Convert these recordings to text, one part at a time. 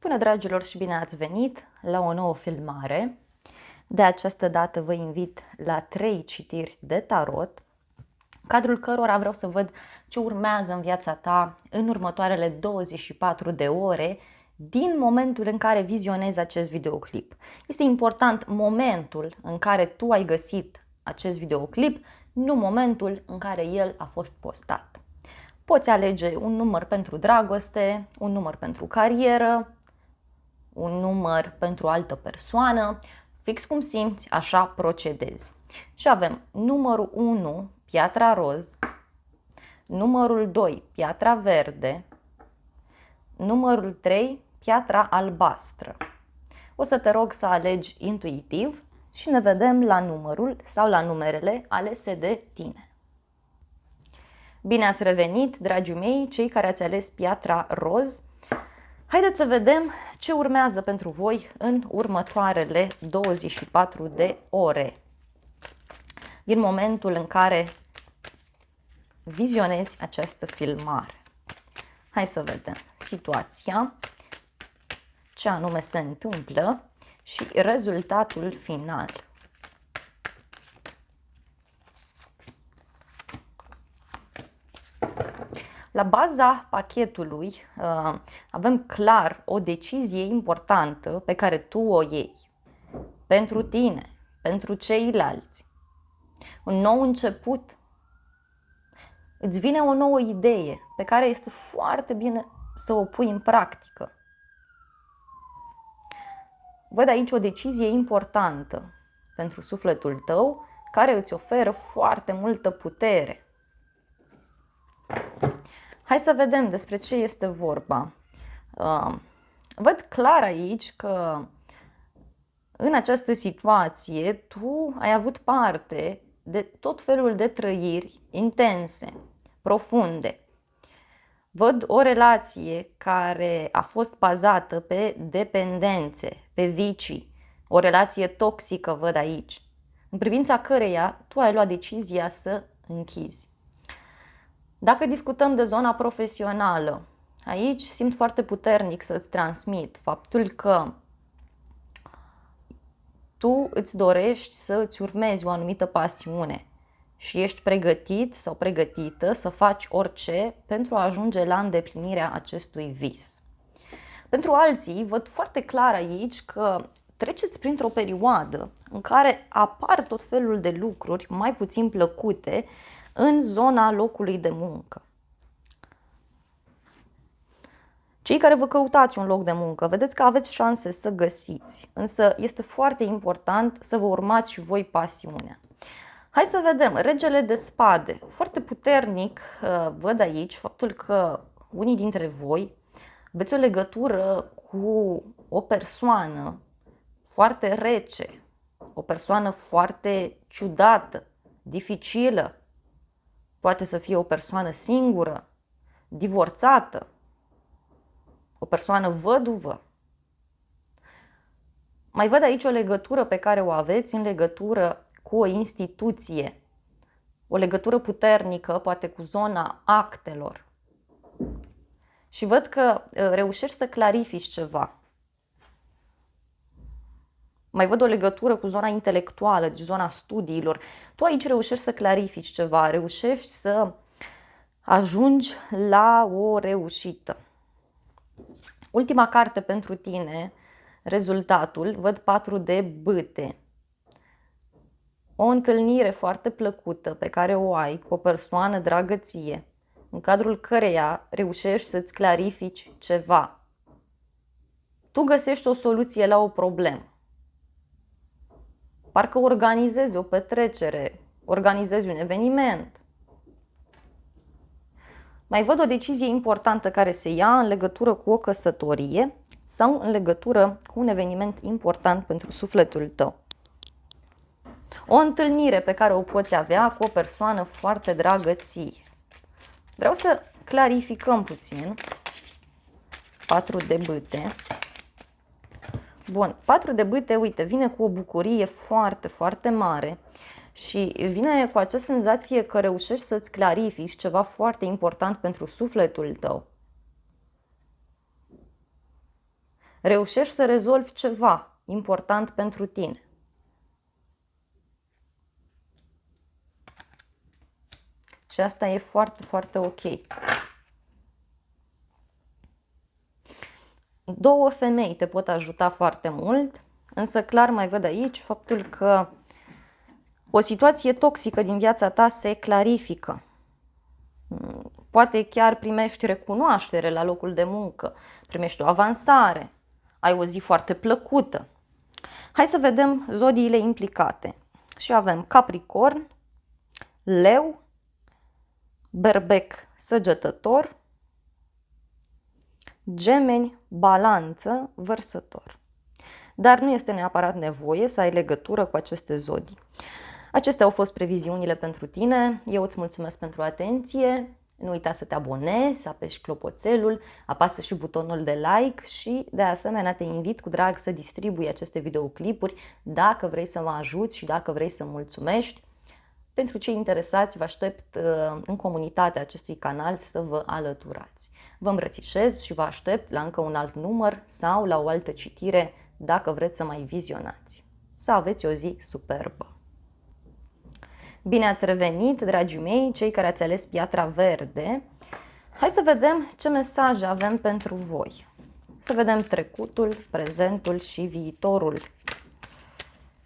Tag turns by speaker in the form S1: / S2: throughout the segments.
S1: Bună dragilor și bine ați venit la o nouă filmare. De această dată vă invit la 3 citiri de tarot, cadrul cărora vreau să văd ce urmează în viața ta în următoarele 24 de ore din momentul în care vizionezi acest videoclip. Este important momentul în care tu ai găsit acest videoclip, nu momentul în care el a fost postat. Poți alege un număr pentru dragoste, un număr pentru carieră, un număr pentru o altă persoană, fix cum simți, așa procedezi. Și avem numărul 1, piatra roz, numărul 2, piatra verde, numărul 3, piatra albastră. O să te rog să alegi intuitiv și ne vedem la numărul sau la numerele alese de tine. Bine ați revenit, dragii mei, cei care ați ales piatra roz. Haideți să vedem ce urmează pentru voi în următoarele 24 de ore. Din momentul în care vizionezi această filmare. Hai să vedem situația, ce anume se întâmplă și rezultatul final. La baza pachetului avem clar o decizie importantă pe care tu o iei pentru tine, pentru ceilalți. Un nou început. Îți vine o nouă idee pe care este foarte bine să o pui în practică. Văd aici o decizie importantă pentru sufletul tău care îți oferă foarte multă putere. Hai să vedem despre ce este vorba. Văd clar aici că în această situație tu ai avut parte de tot felul de trăiri intense, profunde. Văd o relație care a fost bazată pe dependențe, pe vicii, o relație toxică văd aici, în privința căreia tu ai luat decizia să închizi. Dacă discutăm de zona profesională, aici simt foarte puternic să-ți transmit faptul că tu îți dorești să îți urmezi o anumită pasiune și ești pregătit sau pregătită să faci orice pentru a ajunge la îndeplinirea acestui vis. Pentru alții, văd foarte clar aici că treceți printr-o perioadă în care apar tot felul de lucruri mai puțin plăcute în zona locului de muncă. Cei care vă căutați un loc de muncă, vedeți că aveți șanse să găsiți, însă este foarte important să vă urmați și voi pasiunea. Hai să vedem, regele de spade, foarte puternic văd aici faptul că unii dintre voi aveți o legătură cu o persoană foarte rece, o persoană foarte ciudată, dificilă. Poate să fie o persoană singură, divorțată, o persoană văduvă. Mai văd aici o legătură pe care o aveți în legătură cu o instituție, o legătură puternică, poate cu zona actelor. Și văd că reușești să clarifici ceva. Mai văd o legătură cu zona intelectuală, deci zona studiilor. Tu aici reușești să clarifici ceva, reușești să ajungi la o reușită. Ultima carte pentru tine, rezultatul, văd 4 de bâte. O întâlnire foarte plăcută pe care o ai cu o persoană dragă ție, în cadrul căreia reușești să-ți clarifici ceva. Tu găsești o soluție la o problemă. Parcă organizezi o petrecere, organizezi un eveniment. Mai văd o decizie importantă care se ia în legătură cu o căsătorie sau în legătură cu un eveniment important pentru sufletul tău. O întâlnire pe care o poți avea cu o persoană foarte dragă ție. Vreau să clarificăm puțin. 4 de bâte. Bun, 4 de bâte, uite, vine cu o bucurie foarte, foarte mare și vine cu această senzație că reușești să-ți clarifici ceva foarte important pentru sufletul tău. Reușești să rezolvi ceva important pentru tine. Și asta e foarte, foarte ok. Două femei te pot ajuta foarte mult, însă clar mai văd aici faptul că o situație toxică din viața ta se clarifică. Poate chiar primești recunoaștere la locul de muncă, primești o avansare, ai o zi foarte plăcută. Hai să vedem zodiile implicate. Și avem Capricorn, Leu, Berbec, Săgetător, Gemeni, Balanță, Vărsător. Dar nu este neapărat nevoie să ai legătură cu aceste zodii. Acestea au fost previziunile pentru tine. Eu îți mulțumesc pentru atenție. Nu uita să te abonezi, să apeși clopoțelul, apasă și butonul de like și de asemenea te invit cu drag să distribui aceste videoclipuri dacă vrei să mă ajuți și dacă vrei să mulțumești. Pentru cei interesați, vă aștept în comunitatea acestui canal să vă alăturați. Vă îmbrățișez și vă aștept la încă un alt număr sau la o altă citire dacă vreți să mai vizionați. Să aveți o zi superbă! Bine ați revenit, dragii mei, cei care ați ales piatra verde. Hai să vedem ce mesaje avem pentru voi. Să vedem trecutul, prezentul și viitorul.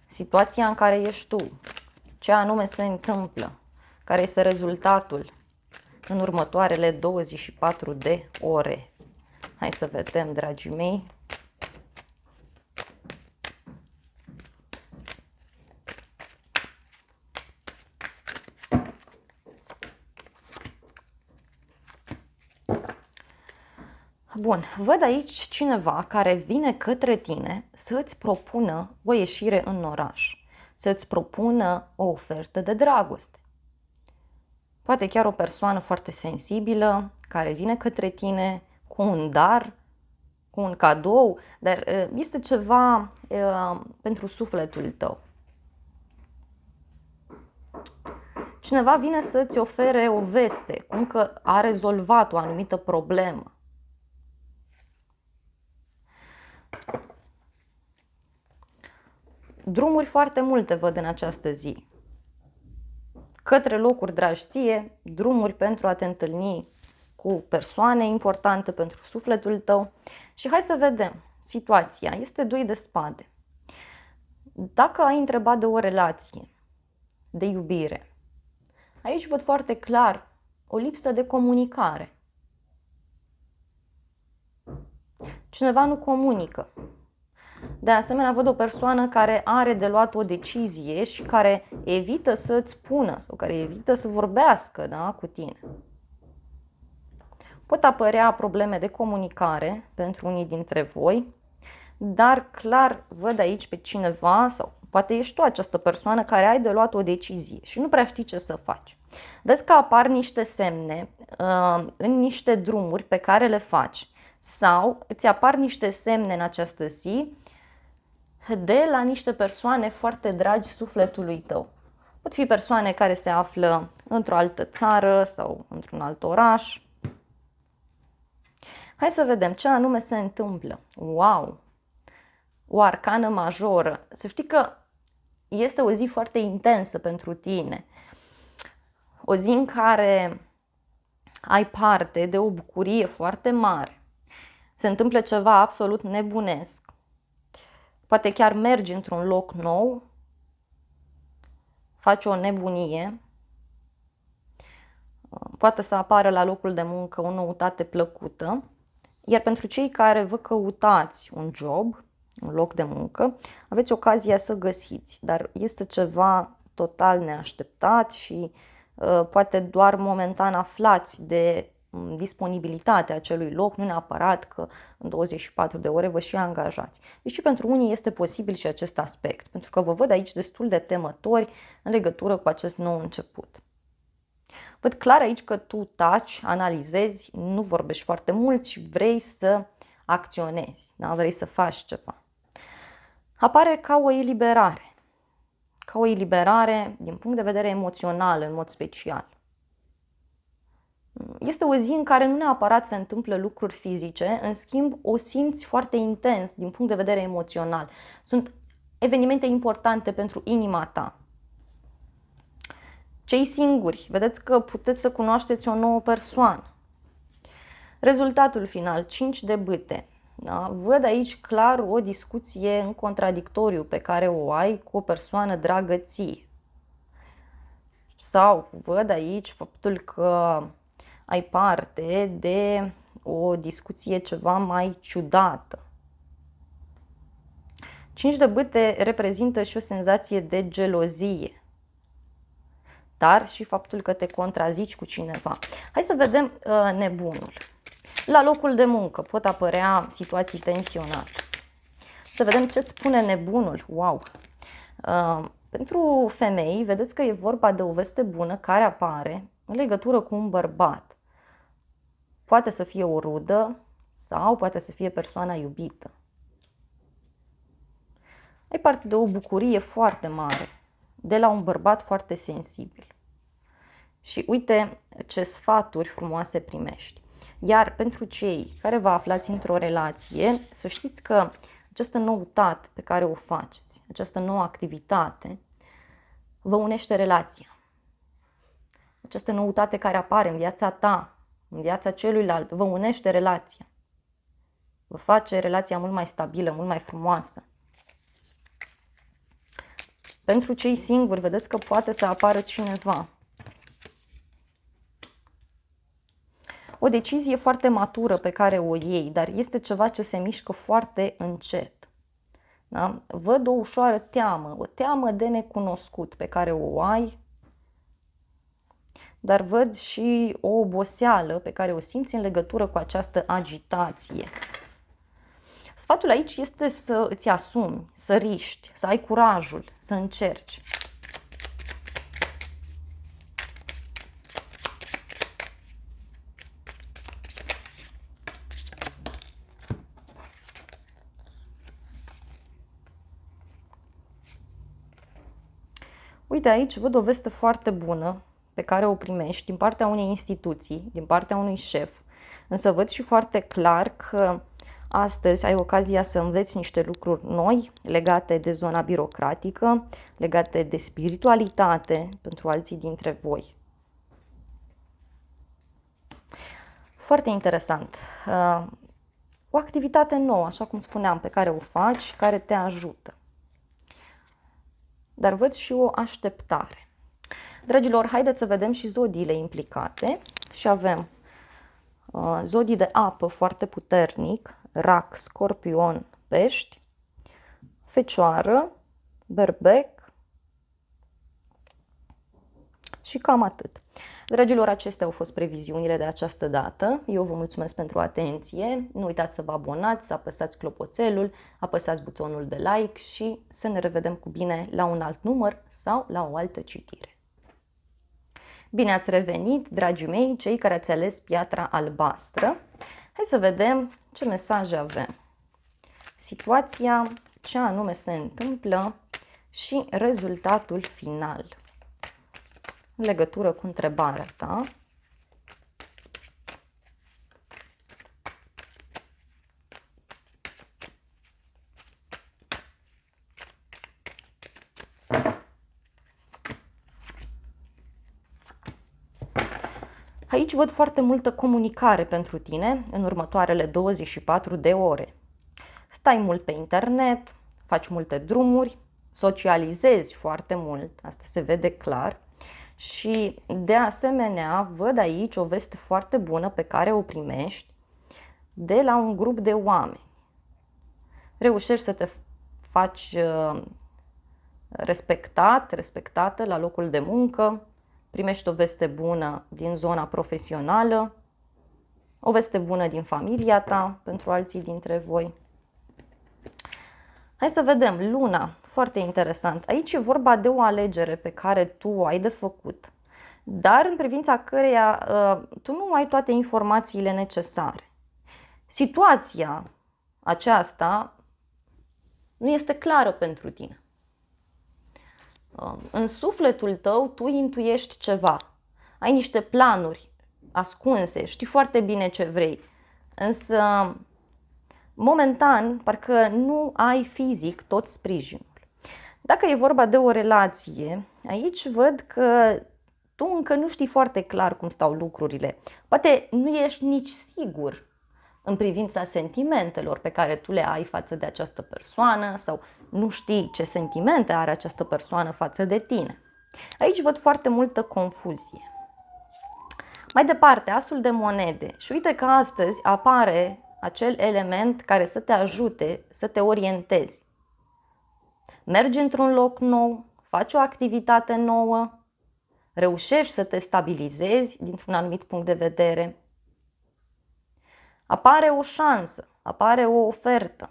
S1: Situația în care ești tu. Ce anume se întâmplă? Care este rezultatul în următoarele 24 de ore? Hai să vedem, dragii mei. Bun, văd aici cineva care vine către tine să îți propună o ieșire în oraș, să îți propună o ofertă de dragoste. Poate chiar o persoană foarte sensibilă care vine către tine cu un dar, cu un cadou, dar este ceva pentru sufletul tău. Cineva vine să-ți ofere o veste, cum că a rezolvat o anumită problemă. Drumuri foarte multe văd în această zi. Către locuri dragi ție, drumuri pentru a te întâlni cu persoane importante pentru sufletul tău. Și hai să vedem. Situația este 2 de spade. Dacă ai întrebat de o relație, de iubire, aici văd foarte clar o lipsă de comunicare. Cineva nu comunică. De asemenea, văd o persoană care are de luat o decizie și care evită să-ți spună sau care evită să vorbească, da, cu tine. Pot apărea probleme de comunicare pentru unii dintre voi, dar clar văd aici pe cineva, sau poate ești tu această persoană care ai de luat o decizie și nu prea știi ce să faci. Vezi că apar niște semne în niște drumuri pe care le faci sau îți apar niște semne în această zi de la niște persoane foarte dragi sufletului tău. Pot fi persoane care se află într-o altă țară sau într-un alt oraș. Hai să vedem ce anume se întâmplă. Wow! O arcană majoră. Să știi că este o zi foarte intensă pentru tine. O zi în care ai parte de o bucurie foarte mare. Se întâmplă ceva absolut nebunesc. Poate chiar mergi într-un loc nou, faci o nebunie, poate să apară la locul de muncă o noutate plăcută, iar pentru cei care vă căutați un job, un loc de muncă, aveți ocazia să găsiți, dar este ceva total neașteptat și poate doar momentan aflați de disponibilitatea acelui loc, nu neapărat că în 24 de ore vă și angajați. Deci și pentru unii este posibil și acest aspect, pentru că vă văd aici destul de temători în legătură cu acest nou început. Văd clar aici că tu taci, analizezi, nu vorbești foarte mult și vrei să acționezi, da? Vrei să faci ceva. Apare ca o eliberare. Ca o eliberare din punct de vedere emoțional, în mod special. Este o zi în care nu neapărat se întâmplă lucruri fizice, în schimb o simți foarte intens din punct de vedere emoțional. Sunt evenimente importante pentru inima ta. Cei singuri, vedeți că puteți să cunoașteți o nouă persoană. Rezultatul final, 5 de bâte. Da? Văd aici clar o discuție în contradictoriu pe care o ai cu o persoană dragă ție. Sau văd aici faptul că ai parte de o discuție ceva mai ciudată. 5 de bâte reprezintă și o senzație de gelozie, dar și faptul că te contrazici cu cineva. Hai să vedem nebunul. La locul de muncă pot apărea situații tensionate. Să vedem ce îți spune nebunul. Wow! Pentru femei, vedeți că e vorba de o veste bună care apare în legătură cu un bărbat. Poate să fie o rudă sau poate să fie persoana iubită. Ai parte de o bucurie foarte mare de la un bărbat foarte sensibil. Și uite ce sfaturi frumoase primești. Iar pentru cei care vă aflați într-o relație, să știți că această noutate pe care o faceți, această nouă activitate, vă unește relația. Această noutate care apare în viața ta, în viața celuilalt, vă unește relația. Vă face relația mult mai stabilă, mult mai frumoasă. Pentru cei singuri, vedeți că poate să apară cineva. O decizie foarte matură pe care o iei, dar este ceva ce se mișcă foarte încet. Da? Văd o ușoară teamă, o teamă de necunoscut pe care o ai, dar văd și o oboseală pe care o simți în legătură cu această agitație. Sfatul aici este să îți asumi, să riști, să ai curajul, să încerci. Uite, aici văd o veste foarte bună pe care o primești din partea unei instituții, din partea unui șef. Însă văd și foarte clar că astăzi ai ocazia să înveți niște lucruri noi legate de zona birocratică, legate de spiritualitate pentru alții dintre voi. Foarte interesant. O activitate nouă, așa cum spuneam, pe care o faci, care te ajută. Dar văd și o așteptare. Dragilor, haideți să vedem și zodiile implicate. Și avem zodii de apă foarte puternic, Rac, Scorpion, Pești, Fecioară, Berbec și cam atât. Dragilor, acestea au fost previziunile de această dată. Eu vă mulțumesc pentru atenție. Nu uitați să vă abonați, să apăsați clopoțelul, apăsați butonul de like și să ne revedem cu bine la un alt număr sau la o altă citire. Bine ați revenit, dragii mei, cei care ați ales piatra albastră. Hai să vedem ce mesaje avem. Situația, ce anume se întâmplă și rezultatul final. În legătură cu întrebarea ta. Aici văd foarte multă comunicare pentru tine în următoarele 24 de ore. Stai mult pe internet, faci multe drumuri, socializezi foarte mult, asta se vede clar. Și de asemenea văd aici o veste foarte bună pe care o primești de la un grup de oameni. Reușești să te faci respectată la locul de muncă, primești o veste bună din zona profesională, o veste bună din familia ta pentru alții dintre voi. Hai să vedem, luna, foarte interesant. Aici e vorba de o alegere pe care tu o ai de făcut, dar în privința căreia tu nu ai toate informațiile necesare. Situația aceasta nu este clară pentru tine. În sufletul tău tu intuiești ceva, ai niște planuri ascunse, știi foarte bine ce vrei, însă momentan parcă nu ai fizic tot sprijinul. Dacă e vorba de o relație, aici văd că tu încă nu știi foarte clar cum stau lucrurile. Poate nu ești nici sigur în privința sentimentelor pe care tu le ai față de această persoană sau nu știi ce sentimente are această persoană față de tine. Aici văd foarte multă confuzie. Mai departe, asul de monede. Și uite că astăzi apare acel element care să te ajute să te orientezi. Mergi într-un loc nou, faci o activitate nouă, reușești să te stabilizezi dintr-un anumit punct de vedere. Apare o șansă, apare o ofertă.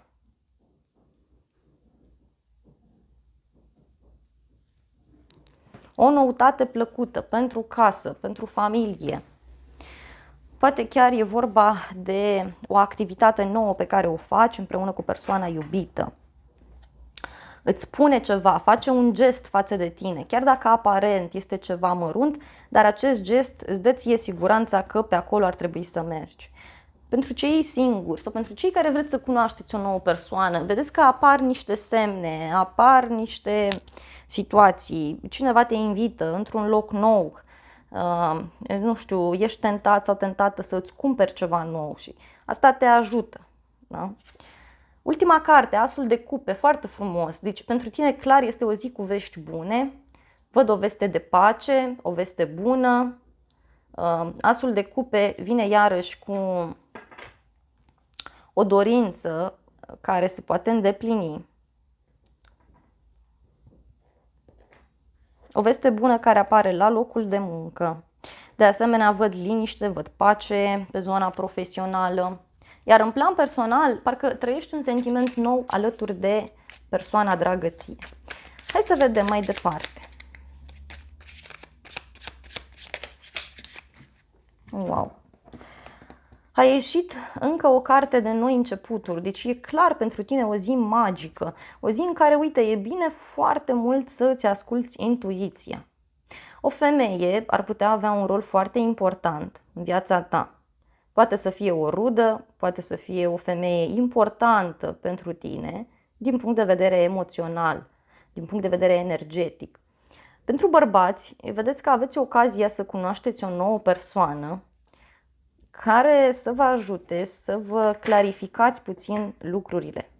S1: O noutate plăcută pentru casă, pentru familie. Poate chiar e vorba de o activitate nouă pe care o faci împreună cu persoana iubită. Îți spune ceva, face un gest față de tine, chiar dacă aparent este ceva mărunt, dar acest gest îți dă ție siguranța că pe acolo ar trebui să mergi. Pentru cei singuri sau pentru cei care vreți să cunoașteți o nouă persoană, vedeți că apar niște semne, apar niște situații, cineva te invită într-un loc nou, nu știu, ești tentat sau tentată să îți cumperi ceva nou și asta te ajută. Da? Ultima carte, Asul de cupe, foarte frumos, deci pentru tine clar este o zi cu vești bune, văd o veste de pace, o veste bună. Asul de cupe vine iarăși cu o dorință care se poate îndeplini. O veste bună care apare la locul de muncă. De asemenea, văd liniște, văd pace pe zona profesională. Iar în plan personal, parcă trăiești un sentiment nou alături de persoana dragă ție. Hai să vedem mai departe. Wow! A ieșit încă o carte de noi începuturi, deci e clar pentru tine o zi magică, o zi în care, uite, e bine foarte mult să îți asculți intuiția. O femeie ar putea avea un rol foarte important în viața ta. Poate să fie o rudă, poate să fie o femeie importantă pentru tine din punct de vedere emoțional, din punct de vedere energetic. Pentru bărbați, vedeți că aveți ocazia să cunoașteți o nouă persoană care să vă ajute să vă clarificați puțin lucrurile.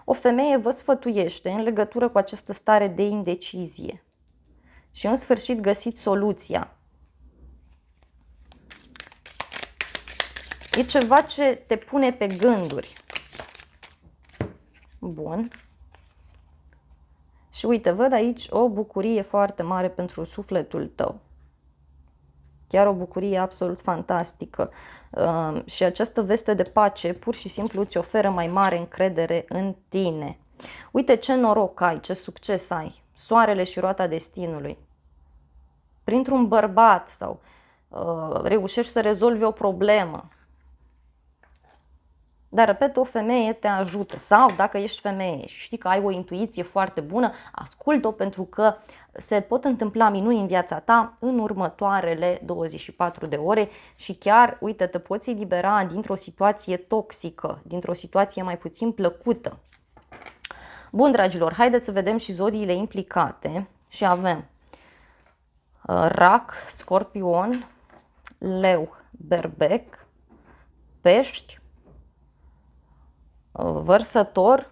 S1: O femeie vă sfătuiește în legătură cu această stare de indecizie și în sfârșit găsiți soluția. E ceva ce te pune pe gânduri. Bun. Și uite, văd aici o bucurie foarte mare pentru sufletul tău. Chiar o bucurie absolut fantastică. Și această veste de pace pur și simplu îți oferă mai mare încredere în tine. Uite ce noroc ai, ce succes ai. Soarele și roata destinului. Printr-un bărbat sau reușești să rezolvi o problemă. Dar, repet, o femeie te ajută. Sau, dacă ești femeie și știi că ai o intuiție foarte bună, ascultă-o pentru că se pot întâmpla minuni în viața ta în următoarele 24 de ore și chiar, uite, te poți elibera dintr-o situație toxică, dintr-o situație mai puțin plăcută. Bun, dragilor, haideți să vedem și zodiile implicate și avem Rac, Scorpion, Leu, Berbec, Pești, Vărsător,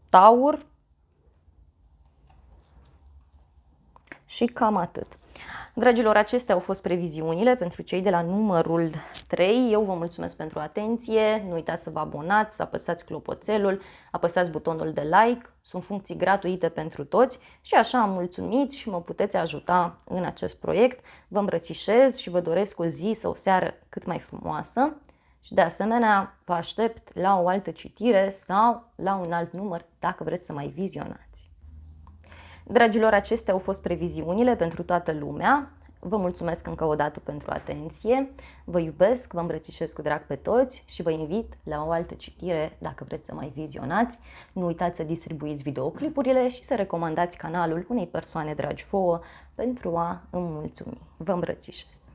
S1: Taur și cam atât. Dragilor, acestea au fost previziunile pentru cei de la numărul 3. Eu vă mulțumesc pentru atenție. Nu uitați să vă abonați, să apăsați clopoțelul, apăsați butonul de like. Sunt funcții gratuite pentru toți și așa am mulțumit și mă puteți ajuta în acest proiect. Vă îmbrățișez și vă doresc o zi sau o seară cât mai frumoasă. Și de asemenea vă aștept la o altă citire sau la un alt număr dacă vreți să mai vizionați. Dragilor, acestea au fost previziunile pentru toată lumea. Vă mulțumesc încă o dată pentru atenție. Vă iubesc, vă îmbrățișez cu drag pe toți și vă invit la o altă citire dacă vreți să mai vizionați. Nu uitați să distribuiți videoclipurile și să recomandați canalul unei persoane dragi vouă pentru a îmi mulțumi. Vă îmbrățișez!